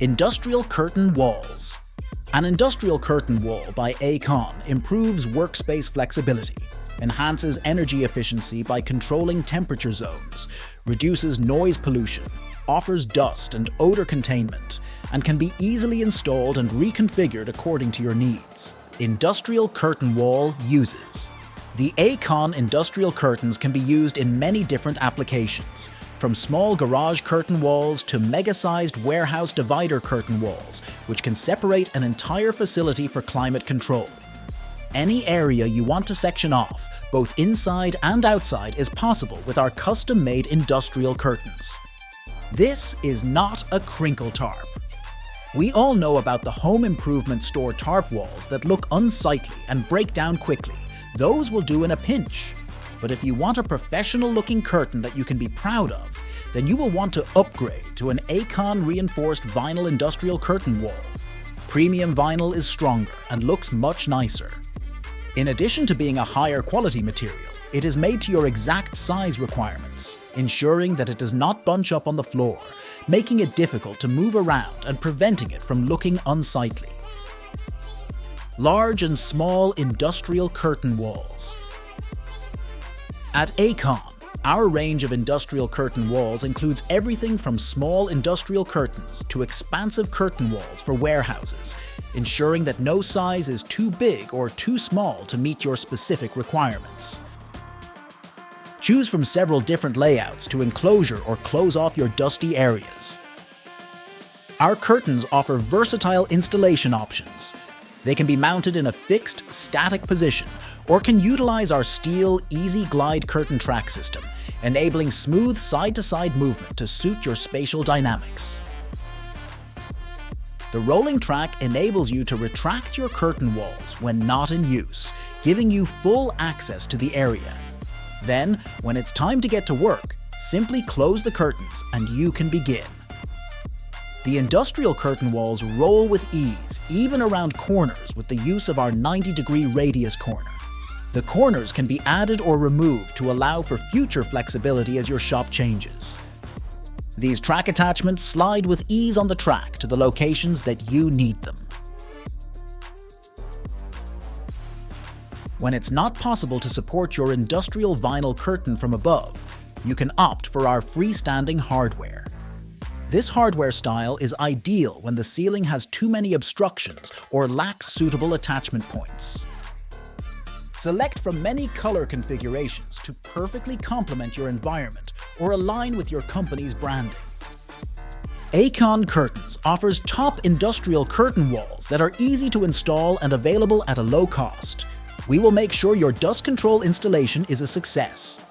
Industrial curtain walls. An industrial curtain wall by Acon improves workspace flexibility, enhances energy efficiency by controlling temperature zones, reduces noise pollution, offers dust and odor containment, and can be easily installed and reconfigured according to your needs. Industrial curtain wall uses. The Acon industrial curtains can be used in many different applications, from small garage curtain walls to mega-sized warehouse divider curtain walls, which can separate an entire facility for climate control. Any area you want to section off, both inside and outside, is possible with our custom-made industrial curtains. This is not a crinkle tarp. We all know about the home improvement store tarp walls that look unsightly and break down quickly. Those will do in a pinch. But if you want a professional-looking curtain that you can be proud of, then you will want to upgrade to an Acon reinforced vinyl industrial curtain wall. Premium vinyl is stronger and looks much nicer. In addition to being a higher quality material, it is made to your exact size requirements, ensuring that it does not bunch up on the floor, making it difficult to move around and preventing it from looking unsightly. Large and small industrial curtain walls. At Acon, our range of industrial curtain walls includes everything from small industrial curtains to expansive curtain walls for warehouses, ensuring that no size is too big or too small to meet your specific requirements. Choose from several different layouts to enclosure or close off your dusty areas. Our curtains offer versatile installation options. They can be mounted in a fixed, static position, or can utilize our steel Easy Glide curtain track system, enabling smooth side-to-side movement to suit your spatial dynamics. The rolling track enables you to retract your curtain walls when not in use, giving you full access to the area. Then, when it's time to get to work, simply close the curtains and you can begin. The industrial curtain walls roll with ease, even around corners, with the use of our 90-degree radius corner. The corners can be added or removed to allow for future flexibility as your shop changes. These track attachments slide with ease on the track to the locations that you need them. When it's not possible to support your industrial vinyl curtain from above, you can opt for our freestanding hardware. This hardware style is ideal when the ceiling has too many obstructions or lacks suitable attachment points. Select from many color configurations to perfectly complement your environment or align with your company's branding. Acon Curtains offers top industrial curtain walls that are easy to install and available at a low cost. We will make sure your dust control installation is a success.